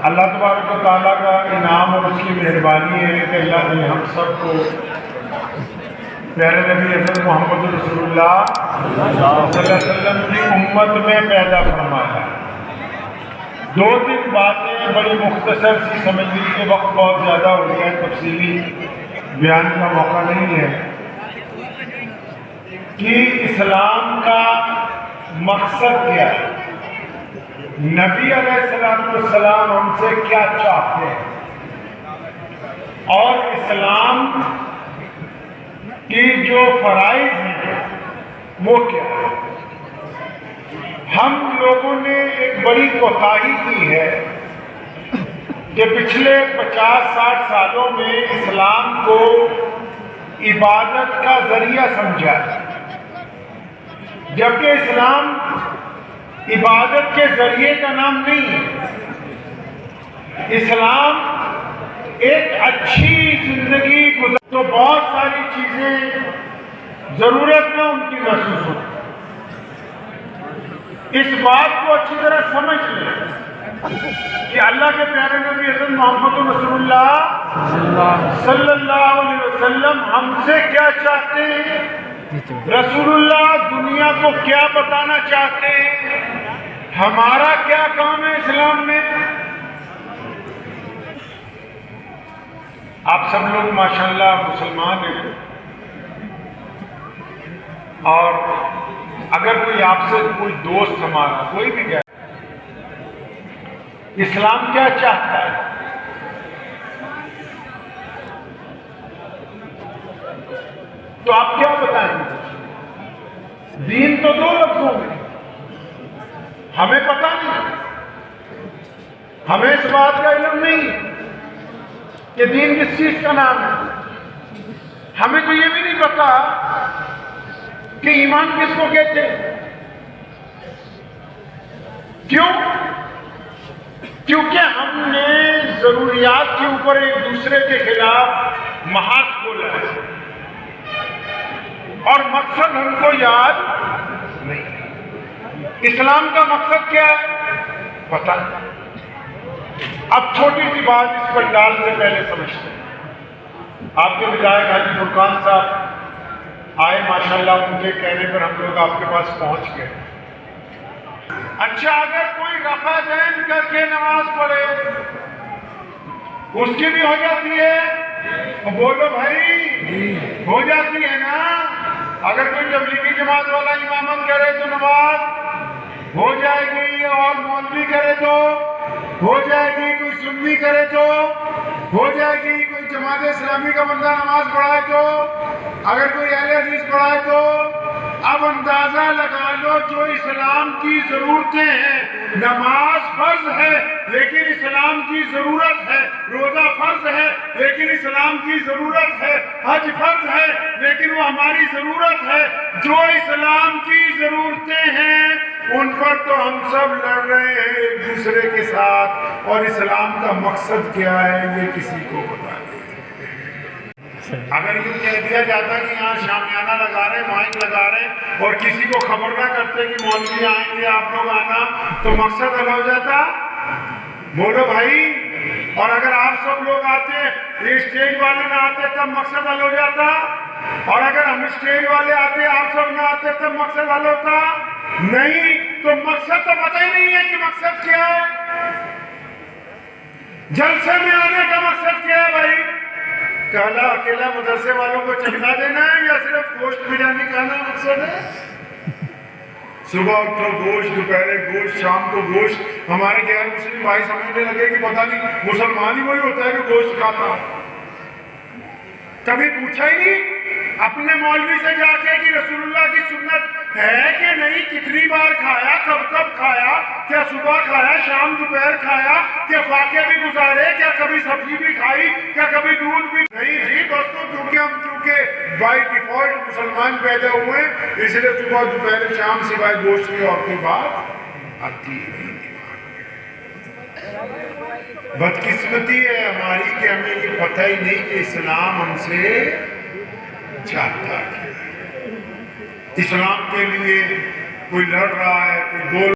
اللہ تبارک و تعالیٰ کا انعام اور اس کی مہربانی ہے کہ اللہ نے ہم سب کو پیارے نبی حضرت محمد رسول اللہ صلی اللہ علیہ وسلم کی امت میں پیدا فرمایا۔ دو تین باتیں بڑی مختصر سی سمجھ لیجیے، وقت بہت زیادہ ہو گیا ہے، تفصیلی بیان کا موقع نہیں ہے کہ اسلام کا مقصد کیا ہے، نبی علیہ السلام ہم سے کیا چاہتے ہیں، اور اسلام کی جو فرائض ہیں وہ کیا ہے۔ ہم لوگوں نے ایک بڑی کوتاہی کی ہے کہ پچھلے 50-60 سالوں میں اسلام کو عبادت کا ذریعہ سمجھا ہے، جبکہ اسلام عبادت کے ذریعے کا نام نہیں ہے۔ اسلام ایک اچھی زندگی گزار تو بہت ساری چیزیں ضرورت میں ان کی محسوس ہوتی۔ اس بات کو اچھی طرح سمجھ لیں کہ اللہ کے پیارے نبی حضرت محمد رسول اللہ صلی اللہ علیہ وسلم ہم سے کیا چاہتے ہیں، رسول اللہ دنیا کو کیا بتانا چاہتے ہیں، ہمارا کیا کام ہے اسلام میں۔ آپ سب لوگ ماشاءاللہ مسلمان ہیں، اور اگر کوئی آپ سے کوئی دوست ہمارا کوئی بھی کہے اسلام کیا چاہتا ہے، تو آپ کیا بتائیں گے؟ دین تو دو لفظوں میں، ہمیں پتہ نہیں، ہمیں اس بات کا علم نہیں کہ دین کس چیز کا نام ہے۔ ہمیں تو یہ بھی نہیں پتا کہ ایمان کس کو کہتے ہیں۔ کیوں؟ کیونکہ ہم نے ضروریات کے اوپر ایک دوسرے کے خلاف محاذ کھولا ہے، اور مقصد ہم کو یاد نہیں۔ اسلام کا مقصد کیا ہے پتہ نہیں۔ اب چھوٹی سی بات اس پر ڈال سے پہلے سمجھتے ہیں۔ آپ کے بدائق حاجی فرقان صاحب آئے، ماشاءاللہ ان کے کہنے پر ہم لوگ آپ کے پاس پہنچ گئے۔ اچھا، اگر کوئی رفع دین کر کے نماز پڑھے اس کی بھی ہو جاتی ہے؟ بولو بھائی، ہو جاتی ہے نا۔ اگر کوئی تبلیغی جماعت والا امامت کرے تو نماز ہو جائے گی، اور مولوی کرے تو ہو جائے گی، کوئی سنی کرے تو ہو جائے گی، کوئی جماعت اسلامی کا بندہ نماز پڑھائے تو، اگر کوئی اہل حدیث پڑھائے تو۔ اب اندازہ لگا لو، جو اسلام کی ضرورتیں ہیں، نماز فرض ہے لیکن اسلام کی ضرورت ہے، روزہ فرض ہے لیکن اسلام کی ضرورت ہے، حج فرض ہے لیکن وہ ہماری ضرورت ہے۔ جو اسلام کی ضرورتیں ہیں ان پر تو ہم سب لڑ رہے ہیں ایک دوسرے کے ساتھ، اور اسلام کا مقصد کیا ہے یہ کسی کو پتا نہیں۔ اگر یہ کہہ دیا جاتا کہ یہاں شامیانہ لگا رہے ہیں، مائک لگا رہے ہیں، اور کسی کو خبر نہ کرتے کہ مولوی آئیں گے آپ لوگ آنا، تو مقصد حل ہو جاتا؟ بولو بھائی۔ اور اگر آپ سب لوگ آتے، یہ اسٹیج والے نہ آتے تب مقصد حل ہو جاتا؟ اور اگر ہم اسٹیج والے آتے آپ سب نہ آتے تب مقصد حل ہوتا؟ نہیں۔ تو مقصد تو پتہ ہی نہیں ہے کہ مقصد کیا ہے۔ جلسے میں آنے کا مقصد کیا ہے بھائی؟ کالا اکیلا مدرسے والوں کو چمٹا دینا ہے یا صرف گوشت بریانی کھانا مقصد ہے؟ صبح اٹھو گوشت، دوپہرے گوشت، شام کو گوشت۔ ہمارے غیر مسلم بھائی سمجھنے لگے کہ پتہ نہیں مسلمان ہی وہی ہوتا ہے کہ گوشت کھاتا ہے۔ کبھی پوچھا ہی نہیں اپنے مولوی سے جا کے کہ رسول اللہ کی سنت ہے کہ نہیں، کتنی بار کھایا، کب کب کھایا، کیا صبح کھایا، شام دوپہر کھایا، کیا فاقے بھی گزارے، کیا کبھی سبزی بھی کھائی، کیا کبھی دودھ بھی نہیں؟ جی دوستوں، کیونکہ بائی ڈیفالٹ مسلمان پیدا ہوئے ہیں، اس لیے صبح دوپہر شام سوائے گوشت کی اور کوئی بات آتی ہے۔ بدقسمتی ہے ہماری کہ ہمیں یہ پتہ ہی نہیں کہ اسلام ہم سے چاہتا ہے۔ اسلام کے لیے کوئی لڑ رہا ہے، کوئی بول